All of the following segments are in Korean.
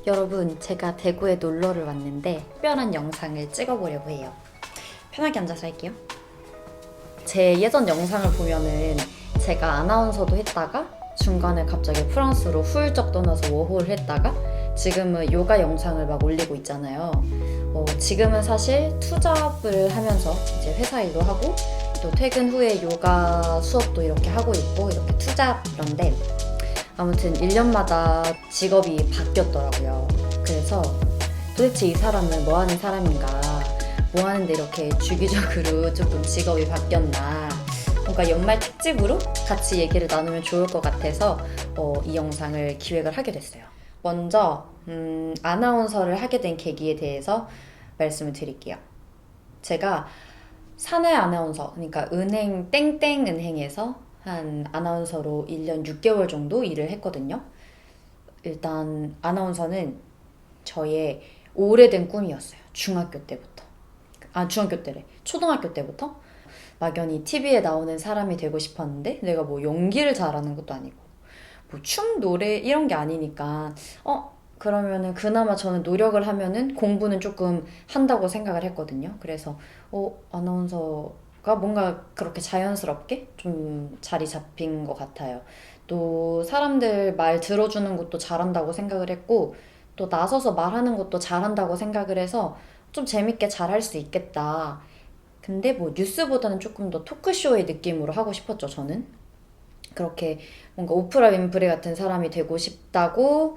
여러분, 제가 대구에 놀러를 왔는데 특별한 영상을 찍어보려고 해요. 편하게 앉아서 할게요. 제 예전 영상을 보면은 제가 아나운서도 했다가 중간에 갑자기 프랑스로 훌쩍 떠나서 워홀을 했다가 지금은 요가 영상을 막 올리고 있잖아요. 지금은 사실 투잡을 하면서 이제 회사 일도 하고 또 퇴근 후에 요가 수업도 이렇게 하고 있고 이렇게 투잡런데 아무튼 1년마다 직업이 바뀌었더라고요. 그래서 도대체 이 사람은 뭐 하는 사람인가, 뭐 하는데 이렇게 주기적으로 조금 직업이 바뀌었나, 뭔가 연말 특집으로 같이 얘기를 나누면 좋을 것 같아서 이 영상을 기획을 하게 됐어요. 먼저 아나운서를 하게 된 계기에 대해서 말씀을 드릴게요. 제가 사내 아나운서, 그러니까 은행 땡땡 은행에서 한 아나운서로 1년 6개월 정도 일을 했거든요. 일단 아나운서는 저의 오래된 꿈이었어요. 중학교 때부터. 중학교 때래. 초등학교 때부터 막연히 TV에 나오는 사람이 되고 싶었는데 내가 뭐 연기를 잘하는 것도 아니고 뭐 춤, 노래 이런 게 아니니까 그러면은 그나마 저는 노력을 하면은 공부는 조금 한다고 생각을 했거든요. 그래서 아나운서가 뭔가 그렇게 자연스럽게 좀 자리 잡힌 것 같아요. 또 사람들 말 들어주는 것도 잘한다고 생각을 했고 또 나서서 말하는 것도 잘한다고 생각을 해서 좀 재밌게 잘할 수 있겠다. 근데 뭐 뉴스보다는 조금 더 토크쇼의 느낌으로 하고 싶었죠, 저는. 그렇게 뭔가 오프라 윈프리 같은 사람이 되고 싶다고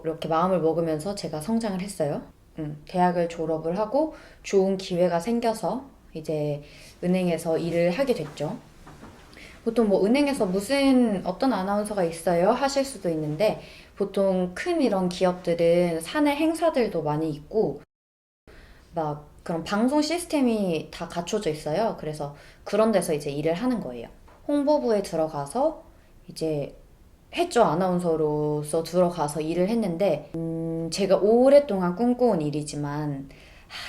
이렇게 마음을 먹으면서 제가 성장을 했어요. 대학을 졸업을 하고 좋은 기회가 생겨서 이제 은행에서 일을 하게 됐죠. 보통 뭐 은행에서 무슨 어떤 아나운서가 있어요 하실 수도 있는데 보통 큰 이런 기업들은 사내 행사들도 많이 있고 막 그런 방송 시스템이 다 갖춰져 있어요. 그래서 그런 데서 이제 일을 하는 거예요. 홍보부에 들어가서 이제 했죠. 아나운서로서 들어가서 일을 했는데 제가 오랫동안 꿈꿔온 일이지만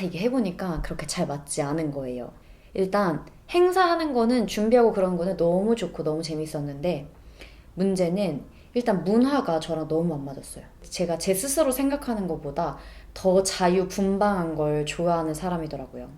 이게 해보니까 그렇게 잘 맞지 않은 거예요. 일단 행사하는 거는 준비하고 그런 거는 너무 좋고 너무 재밌었는데 문제는 일단 문화가 저랑 너무 안 맞았어요. 제가 제 스스로 생각하는 것보다 더 자유분방한 걸 좋아하는 사람이더라고요.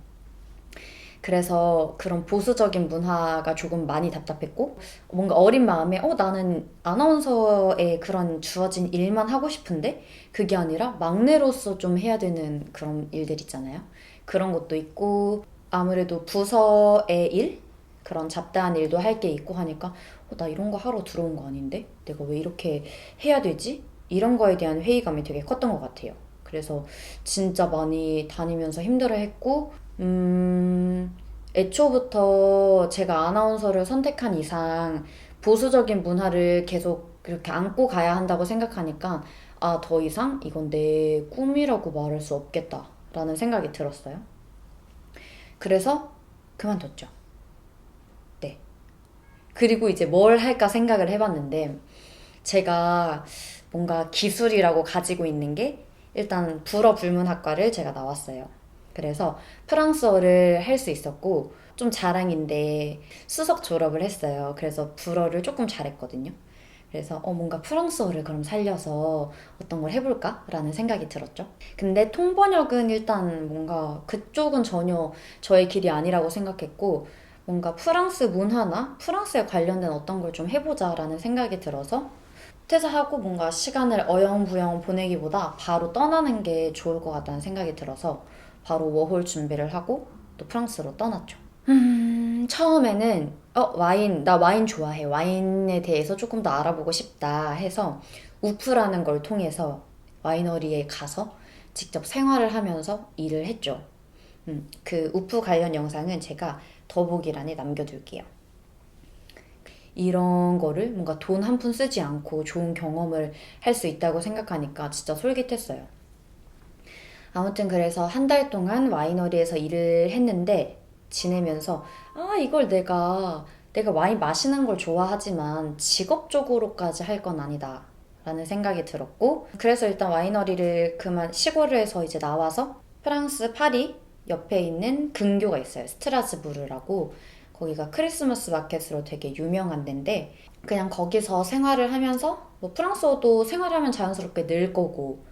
그래서 그런 보수적인 문화가 조금 많이 답답했고 뭔가 어린 마음에 나는 아나운서의 그런 주어진 일만 하고 싶은데 그게 아니라 막내로서 좀 해야 되는 그런 일들 있잖아요. 그런 것도 있고 아무래도 부서의 일? 그런 잡다한 일도 할 게 있고 하니까 나 이런 거 하러 들어온 거 아닌데? 내가 왜 이렇게 해야 되지? 이런 거에 대한 회의감이 되게 컸던 것 같아요. 그래서 진짜 많이 다니면서 힘들어했고 애초부터 제가 아나운서를 선택한 이상 보수적인 문화를 계속 이렇게 안고 가야 한다고 생각하니까 더 이상 이건 내 꿈이라고 말할 수 없겠다라는 생각이 들었어요. 그래서 그만뒀죠. 네. 그리고 이제 뭘 할까 생각을 해봤는데 제가 뭔가 기술이라고 가지고 있는 게 일단 불어불문학과를 제가 나왔어요. 그래서 프랑스어를 할 수 있었고 좀 자랑인데 수석 졸업을 했어요. 그래서 불어를 조금 잘했거든요. 그래서 뭔가 프랑스어를 그럼 살려서 어떤 걸 해볼까? 라는 생각이 들었죠. 근데 통번역은 일단 뭔가 그쪽은 전혀 저의 길이 아니라고 생각했고 뭔가 프랑스 문화나 프랑스에 관련된 어떤 걸 좀 해보자라는 생각이 들어서 퇴사하고 뭔가 시간을 어영부영 보내기보다 바로 떠나는 게 좋을 것 같다는 생각이 들어서 바로 워홀 준비를 하고 또 프랑스로 떠났죠. 처음에는 나 와인 좋아해. 와인에 대해서 조금 더 알아보고 싶다 해서 우프라는 걸 통해서 와이너리에 가서 직접 생활을 하면서 일을 했죠. 그 우프 관련 영상은 제가 더보기란에 남겨둘게요. 이런 거를 뭔가 돈 한 푼 쓰지 않고 좋은 경험을 할 수 있다고 생각하니까 진짜 솔깃했어요. 아무튼 그래서 한 달 동안 와이너리에서 일을 했는데 지내면서 이걸 내가 와인 마시는 걸 좋아하지만 직업적으로까지 할 건 아니다 라는 생각이 들었고 그래서 일단 와이너리를 그만 시골을 해서 이제 나와서 프랑스 파리 옆에 있는 근교가 있어요. 스트라스부르라고 거기가 크리스마스 마켓으로 되게 유명한 데인데 그냥 거기서 생활을 하면서 뭐 프랑스어도 생활하면 자연스럽게 늘 거고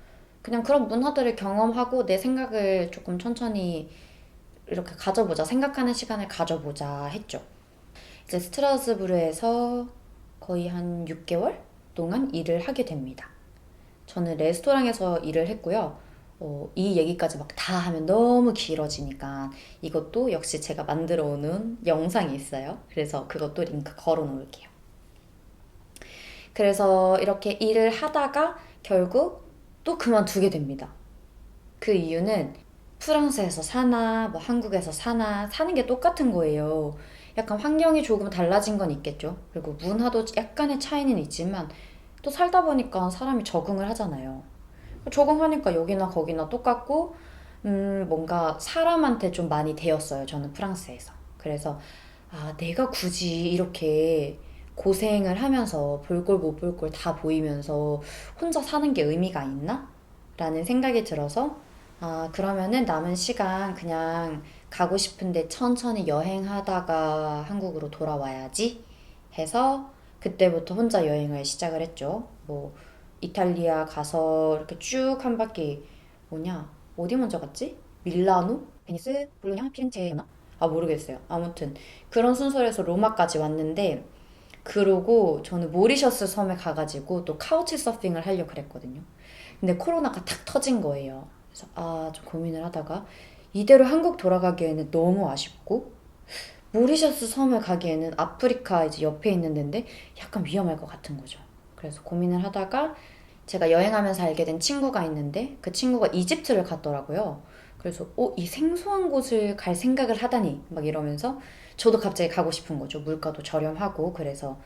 그냥 그런 문화들을 경험하고 내 생각을 조금 천천히 이렇게 가져보자, 생각하는 시간을 가져보자 했죠. 이제 스트라스부르에서 거의 한 6개월 동안 일을 하게 됩니다. 저는 레스토랑에서 일을 했고요. 이 얘기까지 막 다 하면 너무 길어지니까 이것도 역시 제가 만들어 오는 영상이 있어요. 그래서 그것도 링크 걸어 놓을게요. 그래서 이렇게 일을 하다가 결국 또 그만두게 됩니다. 그 이유는 프랑스에서 사나 뭐 한국에서 사나 사는 게 똑같은 거예요. 약간 환경이 조금 달라진 건 있겠죠. 그리고 문화도 약간의 차이는 있지만 또 살다 보니까 사람이 적응을 하잖아요. 적응하니까 여기나 거기나 똑같고 뭔가 사람한테 좀 많이 데였어요. 저는 프랑스에서. 그래서 아, 내가 굳이 이렇게 고생을 하면서 볼 걸 못 볼 걸 다 보이면서 혼자 사는 게 의미가 있나? 라는 생각이 들어서 아, 그러면은 남은 시간 그냥 가고 싶은데 천천히 여행하다가 한국으로 돌아와야지 해서 그때부터 혼자 여행을 시작을 했죠. 뭐 이탈리아 가서 이렇게 쭉 한 바퀴 뭐냐 어디 먼저 갔지? 밀라노? 베니스? 볼로냐? 피렌체였나? 아 모르겠어요. 아무튼 그런 순서로 해서 로마까지 왔는데 그러고 저는 모리셔스 섬에 가가지고 또 카우치 서핑을 하려고 그랬거든요. 근데 코로나가 탁 터진 거예요. 그래서 아 좀 고민을 하다가 이대로 한국 돌아가기에는 너무 아쉽고 모리셔스 섬을 가기에는 아프리카 이제 옆에 있는 데인데 약간 위험할 것 같은 거죠. 그래서 고민을 하다가 제가 여행하면서 알게 된 친구가 있는데 그 친구가 이집트를 갔더라고요. 그래서 이 생소한 곳을 갈 생각을 하다니 막 이러면서 저도 갑자기 가고 싶은 거죠. 물가도 저렴하고 그래서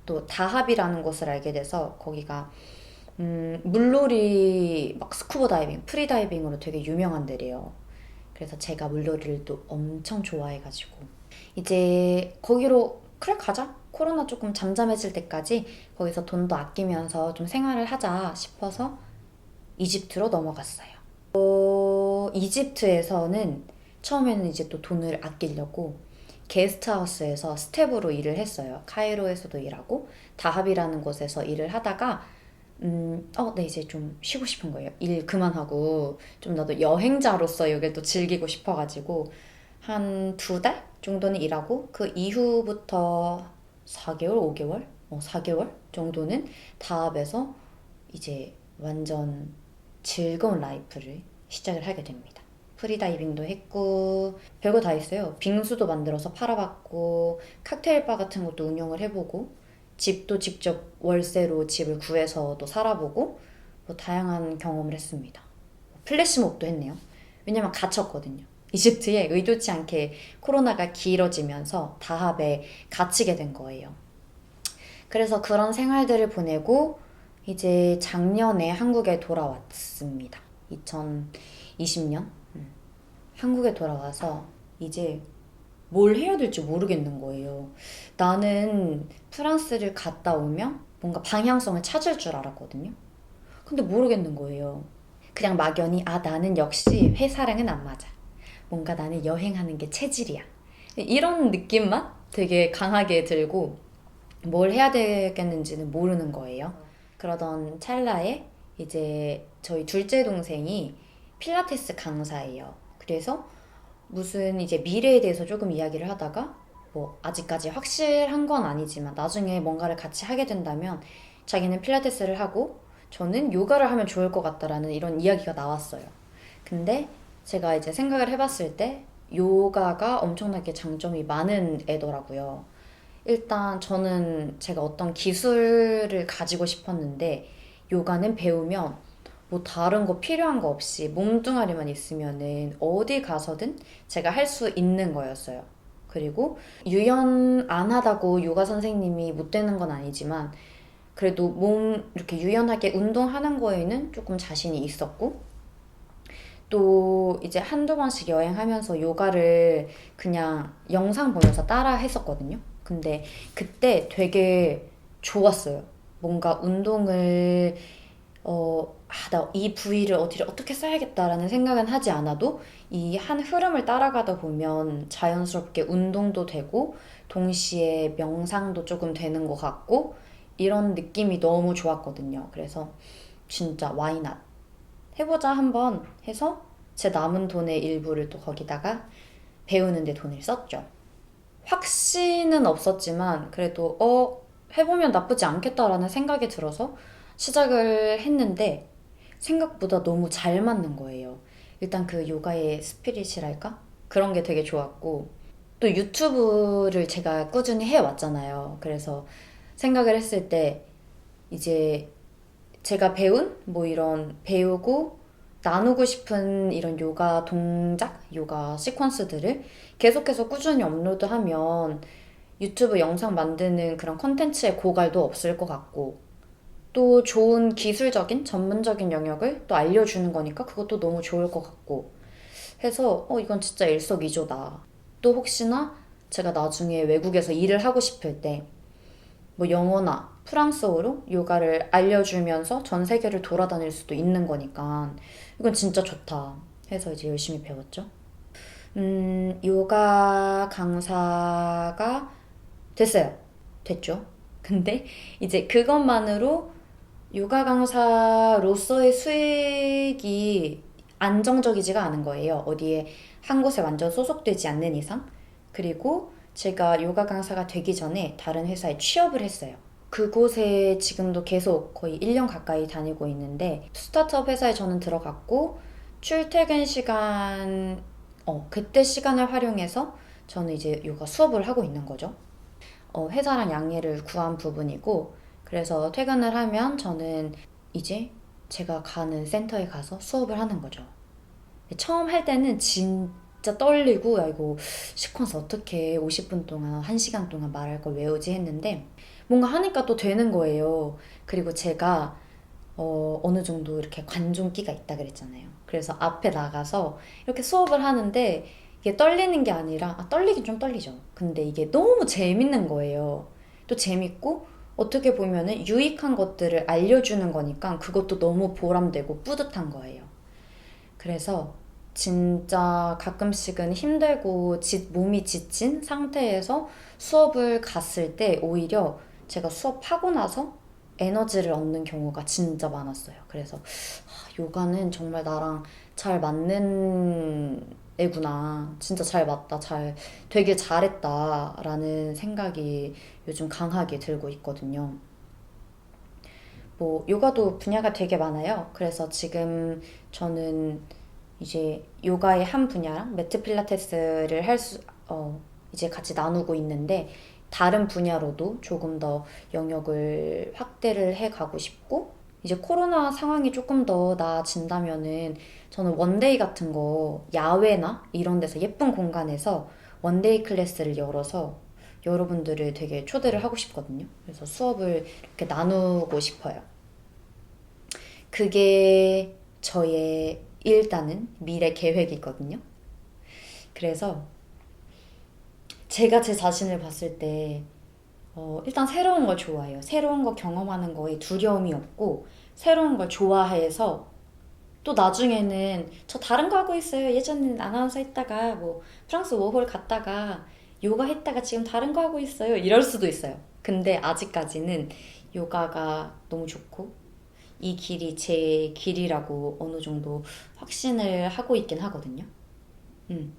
또 다합이라는 곳을 알게 돼서 거기가 물놀이 막 스쿠버 다이빙, 프리 다이빙으로 되게 유명한 데래요. 그래서 제가 물놀이를 또 엄청 좋아해가지고 이제 거기로 그래 가자. 코로나 조금 잠잠해질 때까지 거기서 돈도 아끼면서 좀 생활을 하자 싶어서 이집트로 넘어갔어요. 이집트에서는 처음에는 이제 또 돈을 아끼려고 게스트하우스에서 스텝으로 일을 했어요. 카이로에서도 일하고 다합이라는 곳에서 일을 하다가 네, 이제 좀 쉬고 싶은 거예요. 일 그만하고 좀 나도 여행자로서 여길 또 즐기고 싶어가지고 한 2달 정도는 일하고 그 이후부터 4개월, 5개월? 4개월 정도는 다합에서 이제 완전 즐거운 라이프를 시작을 하게 됩니다. 프리다이빙도 했고 별거 다 했어요. 빙수도 만들어서 팔아봤고 칵테일바 같은 것도 운영을 해보고 집도 직접 월세로 집을 구해서도 살아보고 뭐 다양한 경험을 했습니다. 플래시몹도 했네요. 왜냐면 갇혔거든요. 이집트에 의도치 않게 코로나가 길어지면서 다합에 갇히게 된 거예요. 그래서 그런 생활들을 보내고 이제 작년에 한국에 돌아왔습니다. 2020년 한국에 돌아와서 이제 뭘 해야 될지 모르겠는 거예요. 나는 프랑스를 갔다 오면 뭔가 방향성을 찾을 줄 알았거든요. 근데 모르겠는 거예요. 그냥 막연히 나는 역시 회사랑은 안 맞아. 뭔가 나는 여행하는 게 체질이야. 이런 느낌만 되게 강하게 들고 뭘 해야 되겠는지는 모르는 거예요. 그러던 찰나에 이제 저희 둘째 동생이 필라테스 강사예요. 그래서 무슨 이제 미래에 대해서 조금 이야기를 하다가 뭐 아직까지 확실한 건 아니지만 나중에 뭔가를 같이 하게 된다면 자기는 필라테스를 하고 저는 요가를 하면 좋을 것 같다라는 이런 이야기가 나왔어요. 근데 제가 이제 생각을 해봤을 때 요가가 엄청나게 장점이 많은 애더라고요. 일단 저는 제가 어떤 기술을 가지고 싶었는데 요가는 배우면 뭐 다른 거 필요한 거 없이 몸뚱아리만 있으면은 어디 가서든 제가 할 수 있는 거였어요. 그리고 유연 안 하다고 요가 선생님이 못 되는 건 아니지만 그래도 몸 이렇게 유연하게 운동하는 거에는 조금 자신이 있었고 또 이제 한두 번씩 여행하면서 요가를 그냥 영상 보면서 따라 했었거든요. 근데 그때 되게 좋았어요. 뭔가 운동을 나 이 부위를 어디를 어떻게 써야겠다라는 생각은 하지 않아도 이 한 흐름을 따라가다 보면 자연스럽게 운동도 되고 동시에 명상도 조금 되는 것 같고 이런 느낌이 너무 좋았거든요. 그래서 진짜 why not? 해보자 한번 해서 제 남은 돈의 일부를 또 거기다가 배우는 데 돈을 썼죠. 확신은 없었지만 그래도 해보면 나쁘지 않겠다라는 생각이 들어서 시작을 했는데 생각보다 너무 잘 맞는 거예요. 일단 그 요가의 스피릿이랄까? 그런 게 되게 좋았고 또 유튜브를 제가 꾸준히 해왔잖아요. 그래서 생각을 했을 때 이제 제가 배운 뭐 이런 배우고 나누고 싶은 이런 요가 동작, 요가 시퀀스들을 계속해서 꾸준히 업로드하면 유튜브 영상 만드는 그런 컨텐츠의 고갈도 없을 것 같고 또 좋은 기술적인 전문적인 영역을 또 알려주는 거니까 그것도 너무 좋을 것 같고 해서 이건 진짜 일석이조다. 또 혹시나 제가 나중에 외국에서 일을 하고 싶을 때 뭐 영어나 프랑스어로 요가를 알려주면서 전 세계를 돌아다닐 수도 있는 거니까 이건 진짜 좋다 해서 이제 열심히 배웠죠. 요가 강사가 됐어요. 됐죠. 근데 이제 그것만으로 요가 강사로서의 수익이 안정적이지가 않은 거예요. 어디에 한 곳에 완전 소속되지 않는 이상. 그리고 제가 요가 강사가 되기 전에 다른 회사에 취업을 했어요. 그곳에 지금도 계속 거의 1년 가까이 다니고 있는데 스타트업 회사에 저는 들어갔고 출퇴근 시간, 그때 시간을 활용해서 저는 이제 요가 수업을 하고 있는 거죠. 회사랑 양해를 구한 부분이고 그래서 퇴근을 하면 저는 이제 제가 가는 센터에 가서 수업을 하는 거죠. 처음 할 때는 진짜 떨리고 야 이거 시퀀스 어떻게 50분 동안 1시간 동안 말할 걸 외우지 했는데 뭔가 하니까 또 되는 거예요. 그리고 제가 어느 정도 이렇게 관종기가 있다 그랬잖아요. 그래서 앞에 나가서 이렇게 수업을 하는데 이게 떨리는 게 아니라 떨리긴 좀 떨리죠. 근데 이게 너무 재밌는 거예요. 또 재밌고 어떻게 보면은 유익한 것들을 알려주는 거니까 그것도 너무 보람되고 뿌듯한 거예요. 그래서 진짜 가끔씩은 힘들고 몸이 지친 상태에서 수업을 갔을 때 오히려 제가 수업하고 나서 에너지를 얻는 경우가 진짜 많았어요. 그래서 요가는 정말 나랑 잘 맞는 애구나. 진짜 잘 맞다. 되길 잘했다. 라는 생각이 요즘 강하게 들고 있거든요. 뭐, 요가도 분야가 되게 많아요. 그래서 지금 저는 이제 요가의 한 분야랑 매트 필라테스를 이제 같이 나누고 있는데, 다른 분야로도 조금 더 영역을 확대를 해 가고 싶고, 이제 코로나 상황이 조금 더 나아진다면은 저는 원데이 같은 거 야외나 이런 데서 예쁜 공간에서 원데이 클래스를 열어서 여러분들을 되게 초대를 하고 싶거든요. 그래서 수업을 이렇게 나누고 싶어요. 그게 저의 일단은 미래 계획이거든요. 그래서 제가 제 자신을 봤을 때 일단 새로운 걸 좋아해요. 새로운 거 경험하는 거에 두려움이 없고 새로운 걸 좋아해서 또 나중에는 저 다른 거 하고 있어요. 예전에는 아나운서 했다가 뭐 프랑스 워홀 갔다가 요가 했다가 지금 다른 거 하고 있어요. 이럴 수도 있어요. 근데 아직까지는 요가가 너무 좋고 이 길이 제 길이라고 어느 정도 확신을 하고 있긴 하거든요. 음.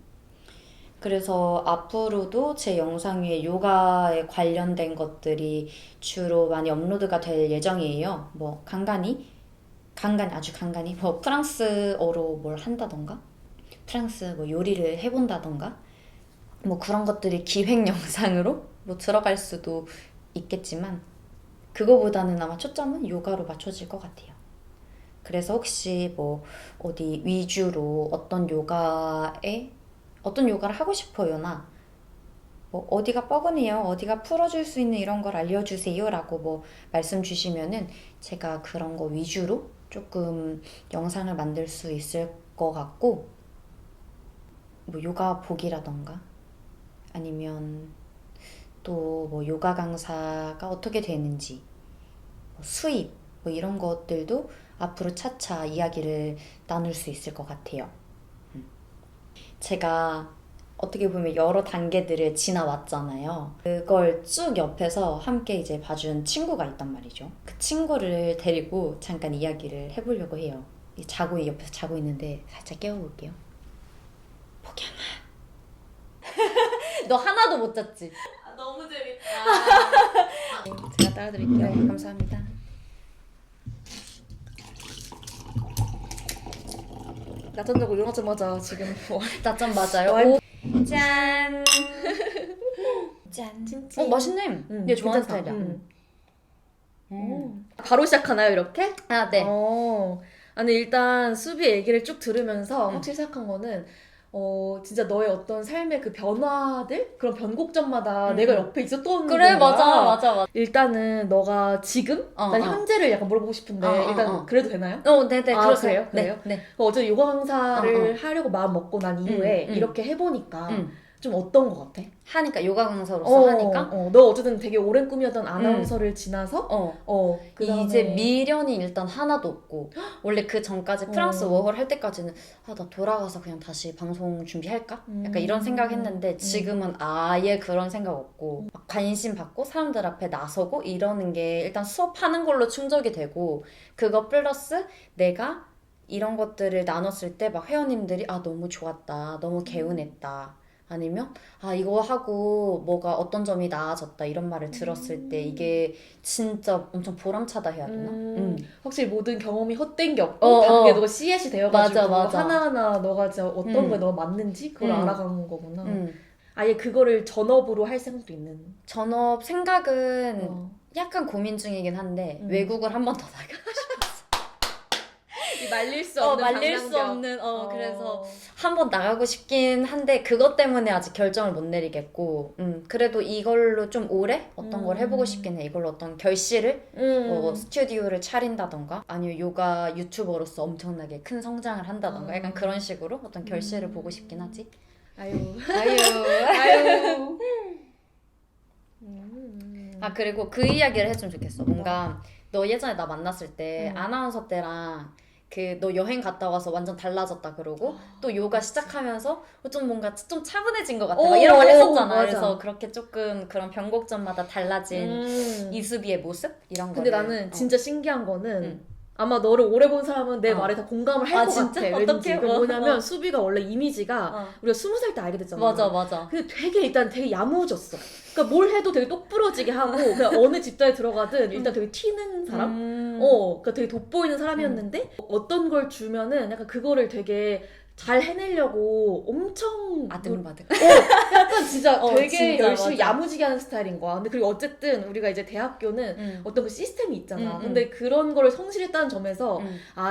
그래서 앞으로도 제 영상 위에 요가에 관련된 것들이 주로 많이 업로드가 될 예정이에요. 뭐 아주 간간히 뭐 프랑스어로 뭘 한다던가 프랑스 뭐 요리를 해본다던가 뭐 그런 것들이 기획 영상으로 뭐 들어갈 수도 있겠지만 그거보다는 아마 초점은 요가로 맞춰질 것 같아요. 그래서 혹시 뭐 어디 위주로 어떤 요가를 하고 싶어요나 뭐 어디가 뻐근해요, 어디가 풀어줄 수 있는 이런 걸 알려주세요라고 뭐 말씀 주시면은 제가 그런 거 위주로 조금 영상을 만들 수 있을 것 같고 뭐 요가 복이라던가 아니면 또 뭐 요가 강사가 어떻게 되는지 뭐 수입 뭐 이런 것들도 앞으로 차차 이야기를 나눌 수 있을 것 같아요. 제가 어떻게 보면 여러 단계들을 지나왔잖아요. 그걸 쭉 옆에서 함께 이제 봐준 친구가 있단 말이죠. 그 친구를 데리고 잠깐 이야기를 해보려고 해요. 옆에서 자고 있는데 살짝 깨워볼게요. 복양아. 너 하나도 못 잤지? 너무 재밌다. 제가 따라드릴게요. 네, 감사합니다. 낮잠 자고 일어나자마자 지금 낮잠 맞아요? 짠! 짠. 진짜. 맛있네. 얘 좋아하는 스타일이야. 바로 시작하나요, 이렇게? 아, 네. 아니, 일단 수비 얘기를 쭉 들으면서 확실히 생각한 거는 진짜 너의 어떤 삶의 그 변화들? 그런 변곡점마다 내가 옆에 있었던 그래, 거야. 맞아. 일단은 너가 지금? 난 현재를 약간 물어보고 싶은데 일단 그래도 되나요? 네네, 그러세요? 그래요? 네. 어제 요가 강사를 하려고 마음 먹고 난 이후에 이렇게 해보니까 좀 어떤 거 같아? 하니까, 요가 강사로서 하니까? 너 어쨌든 되게 오랜 꿈이었던 아나운서를 지나서 그다음에 이제 미련이 일단 하나도 없고 원래 그 전까지 프랑스 워홀 할 때까지는 나 돌아가서 그냥 다시 방송 준비할까? 약간 이런 생각했는데 지금은 아예 그런 생각 없고 막 관심 받고 사람들 앞에 나서고 이러는 게 일단 수업하는 걸로 충족이 되고 그거 플러스 내가 이런 것들을 나눴을 때 막 회원님들이 너무 좋았다, 너무 개운했다, 아니면 이거 하고 뭐가 어떤 점이 나아졌다 이런 말을 들었을 때 이게 진짜 엄청 보람차다 해야 되나? 확실히 모든 경험이 헛된 게 없고 단계 너가 씨앗이 되어가지고 맞아. 하나하나 너가 진짜 어떤 거에 너가 맞는지 그걸 알아가는 거구나. 아예 그거를 전업으로 할 생각도 있는. 전업 생각은 약간 고민 중이긴 한데 외국을 한 번 더 나가고 싶었어. 말릴 수 없는 말릴 수 없는 그래서 한 번 나가고 싶긴 한데 그것 때문에 아직 결정을 못 내리겠고 그래도 이걸로 좀 오래 어떤 걸 해보고 싶긴 해. 이걸로 어떤 결실을 스튜디오를 차린다던가 아니면 요가 유튜버로서 엄청나게 큰 성장을 한다던가 약간 그런 식으로 어떤 결실을 보고 싶긴 하지. 아유. 그리고 그 이야기를 했으면 좋겠어. 뭔가 너 예전에 나 만났을 때 아나운서 때랑 너 여행 갔다 와서 완전 달라졌다 그러고 또 요가 시작하면서 좀 뭔가 좀 차분해진 것 같아. 막 이런 말 했었잖아. 맞아. 그래서 그렇게 조금 그런 변곡점마다 달라진 이수비의 모습? 이런 근데 거를. 나는 진짜 신기한 거는 아마 너를 오래 본 사람은 내 말에 다 공감을 할 것 같아. 어떻게? 뭐냐면 수비가 원래 이미지가 우리가 20살 때 알게 됐잖아. 맞아. 근데 되게 야무졌어. 그러니까 뭘 해도 되게 똑부러지게 하고 그냥 어느 집단에 들어가든 일단 되게 튀는 사람? 그러니까 되게 돋보이는 사람이었는데 어떤 걸 주면은 약간 그거를 되게 잘 해내려고 엄청 아등바등. 약간 진짜 되게 진짜, 열심히 맞아. 야무지게 하는 스타일인 거야. 근데 그리고 어쨌든 우리가 이제 대학교는 어떤 그 시스템이 있잖아. 음. 근데 그런 거를 성실했다는 점에서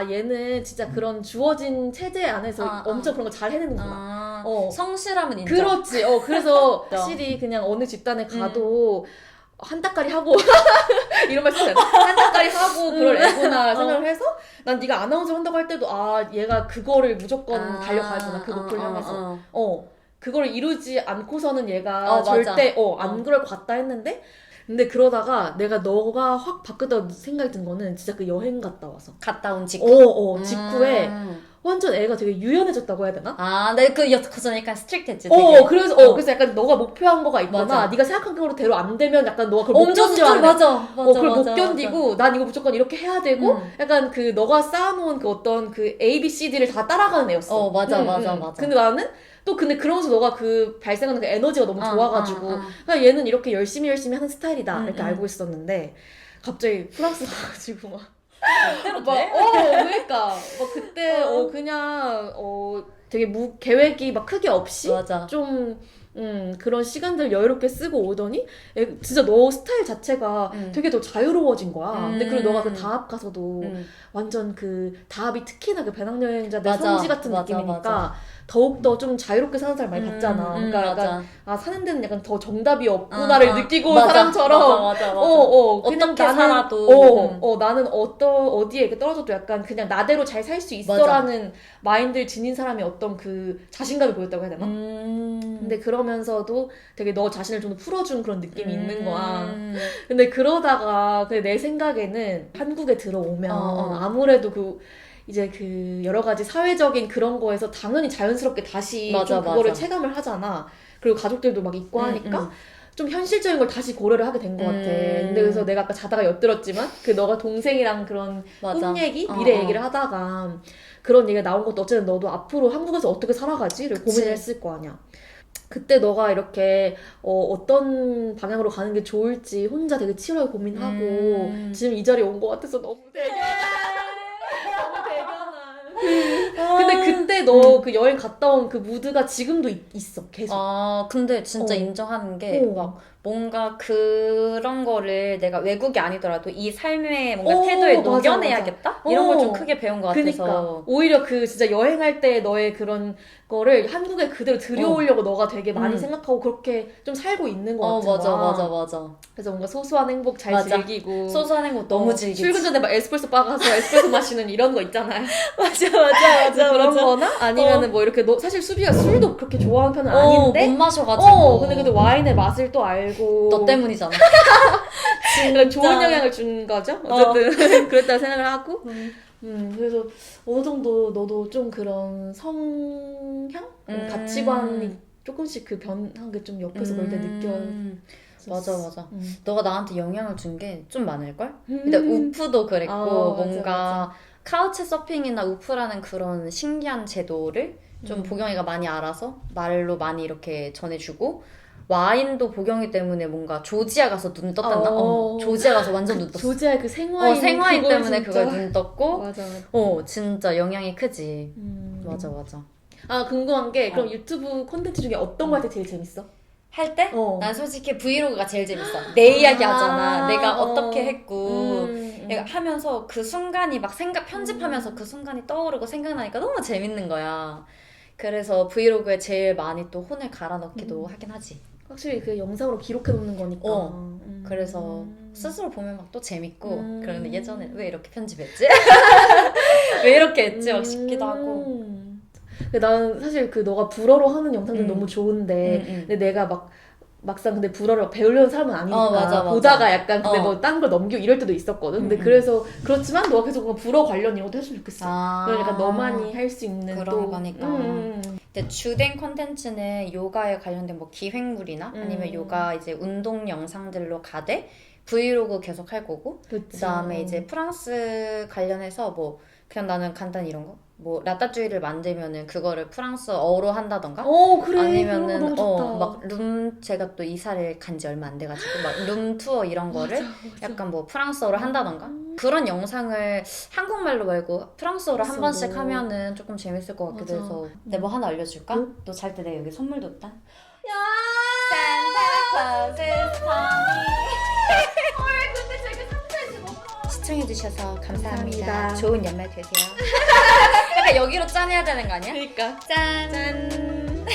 얘는 진짜 그런 주어진 체제 안에서 엄청 그런 거 잘 해내는구나. 성실함은 인정. 그렇지. 그래서 확실히 그냥 어느 집단에 가도 한 닭가리 하고 이런 말 쓰면 한 닭가리 하고 그럴 애구나 생각을 해서 난 네가 아나운서 한다고 할 때도 얘가 그거를 무조건 달려가야구나 그 목표를 향해서 그걸 이루지 않고서는 얘가 절대 안 그럴 것 같다 했는데 근데 그러다가 너가 확 바뀌었다고 생각이 든 거는 진짜 그 여행 갔다 와서 갔다 온 직후? 직후에 완전 애가 되게 유연해졌다고 해야 되나? 네, 그 전에 약간 스트릭트했지. 되게. 그래서 약간 너가 목표한 거가 있거나 맞아. 네가 생각한 거대로 안 되면 약간 너가 그걸 못 엄청 견뎌. 맞아. 그걸 못 견디고 난 이거 무조건 이렇게 해야 되고 약간 그 너가 쌓아놓은 그 어떤 그 A, B, C, D를 다 따라가는 애였어. 맞아. 근데 나는 또 근데 그러면서 너가 그 발생하는 그 에너지가 너무 좋아가지고 그냥 얘는 이렇게 열심히 하는 스타일이다 이렇게 알고 있었는데 갑자기 프랑스 가가지고 막 그러니까 그때 그냥 되게 계획이 막 크게 없이 맞아. 좀 그런 시간들 여유롭게 쓰고 오더니 진짜 너 스타일 자체가 되게 더 자유로워진 거야. 근데 그리고 너가 그 다합 가서도 완전 그 다합이 특히나 그 배낭여행자들 성지 같은 느낌이니까 더욱더 좀 자유롭게 사는 사람 많이 봤잖아. 그러니까 약간 사는 데는 약간 더 정답이 없구나를 느끼고 온 사람처럼 맞아. 그냥 어떻게 나는 살아도 나는 어디에 이렇게 떨어져도 약간 그냥 나대로 잘 살 수 있어라는 마인드를 지닌 사람이 어떤 그 자신감이 보였다고 해야 되나? 근데 그러면서도 되게 너 자신을 좀 더 풀어준 그런 느낌이 있는 거야. 근데 그러다가 내 생각에는 한국에 들어오면 아무래도 이제 그 여러 가지 사회적인 그런 거에서 당연히 자연스럽게 다시 맞아, 좀 그거를 맞아. 체감을 하잖아. 그리고 가족들도 막 있고 하니까 좀 현실적인 걸 다시 고려를 하게 된 것 같아. 근데 그래서 내가 아까 자다가 엿들었지만 그 너가 동생이랑 그런 맞아. 꿈 얘기, 미래 얘기를 하다가 그런 얘기가 나온 것도 어쨌든 너도 앞으로 한국에서 어떻게 살아가지를 그치. 고민을 했을 거 아니야. 그때 너가 이렇게 어떤 방향으로 가는 게 좋을지 혼자 되게 치열하게 고민하고 지금 이 자리에 온 것 같아서 너무 대견해. 너무 대견해. 근데 그때 너 그 여행 갔다 온 그 무드가 지금도 있어 계속. 아, 근데 진짜 인정하는 게 막 뭔가 그런 거를 내가 외국이 아니더라도 이 삶의 뭔가 태도에 맞아, 녹여내야겠다? 이런 걸 좀 크게 배운 것 같아서. 그러니까 오히려 그 진짜 여행할 때 너의 그런 거를 한국에 그대로 들여오려고 너가 되게 많이 생각하고 그렇게 좀 살고 있는 것 같아. 맞아. 그래서 뭔가 소소한 행복 잘 맞아. 즐기고 소소한 행복 너무 즐기지. 출근 전에 막 에스프레소 바 가서 에스프레소 마시는 이런 거 있잖아요. 맞아. 그런 거나 아니면은 뭐 이렇게 너 사실 수비가 술도 그렇게 좋아하는 편은 아닌데 못 마셔가지고. 근데 와인의 맛을 또 알고 너 때문이잖아. 그러니까 좋은 영향을 준 거죠. 어쨌든 그랬다고 생각을 하고 그래서 어느 정도 너도 좀 그런 성향? 가치관이 조금씩 그 변한 게 좀 옆에서 볼 때 느껴. 맞아. 너가 나한테 영향을 준 게 좀 많을걸? 근데 우프도 그랬고 뭔가 맞아. 카우치 서핑이나 우프라는 그런 신기한 제도를 좀 보경이가 많이 알아서 말로 많이 이렇게 전해주고 와인도 보경이 때문에 뭔가 조지아 가서 눈 떴단다? 조지아 가서 완전 눈 떴어. 조지아의 그 생와인 생와인 때문에 진짜. 그걸 눈 떴고 맞아. 진짜 영향이 크지. 맞아. 아 궁금한 게 그럼 유튜브 콘텐츠 중에 어떤 거 할 때 제일 재밌어? 할 때? 난 솔직히 브이로그가 제일 재밌어. 내 이야기 하잖아. 내가 어떻게 했고 내가 하면서 그 순간이 막 편집하면서 그 순간이 떠오르고 생각나니까 너무 재밌는 거야. 그래서 브이로그에 제일 많이 또 혼을 갈아 넣기도 하긴 하지. 확실히 그 영상으로 기록해 놓는 거니까. 그래서 스스로 보면 막 또 재밌고 그런데 예전에 왜 이렇게 편집했지? 왜 이렇게 했지? 막 싶기도 하고. 근데 난 사실 그 너가 불어로 하는 영상들 너무 좋은데 근데 내가 막상 근데 불어를 배우려는 사람은 아니니까 맞아. 보다가 약간 근데 뭐 딴 걸 넘기고 이럴 때도 있었거든. 근데 그래서 그렇지만 너가 계속 뭔가 불어 관련 이런 것도 했으면 좋겠어. 그러니까 너만이 할 수 있는 그런 또 거니까. 근데 주된 콘텐츠는 요가에 관련된 뭐 기획물이나 아니면 요가 이제 운동 영상들로 가되 브이로그 계속 할 거고 그다음에 이제 프랑스 관련해서 뭐 그냥 나는 간단히 이런 거 뭐 라따뚜이를 만들면은 그거를 프랑스어로 한다던가 그래. 아니면은 너무 좋다. 막 룸 제가 또 이사를 간 지 얼마 안 돼가지고 막 룸 투어 이런 거를 맞아. 약간 뭐 프랑스어로 한다던가 그런 영상을 한국말로 말고 프랑스어로 한 번씩 하면은 조금 재밌을 것 같기도 해서 근데 뭐 하나 알려줄까? 너 잘 때 내가 여기 선물 뒀다. 야! Santa Claus is coming. 근데 되게 상세지 뭐. 시청해주셔서 감사합니다. 감사합니다. 좋은 연말 되세요. 약간 여기로 짠해야 되는 거 아니야? 그러니까. 짠.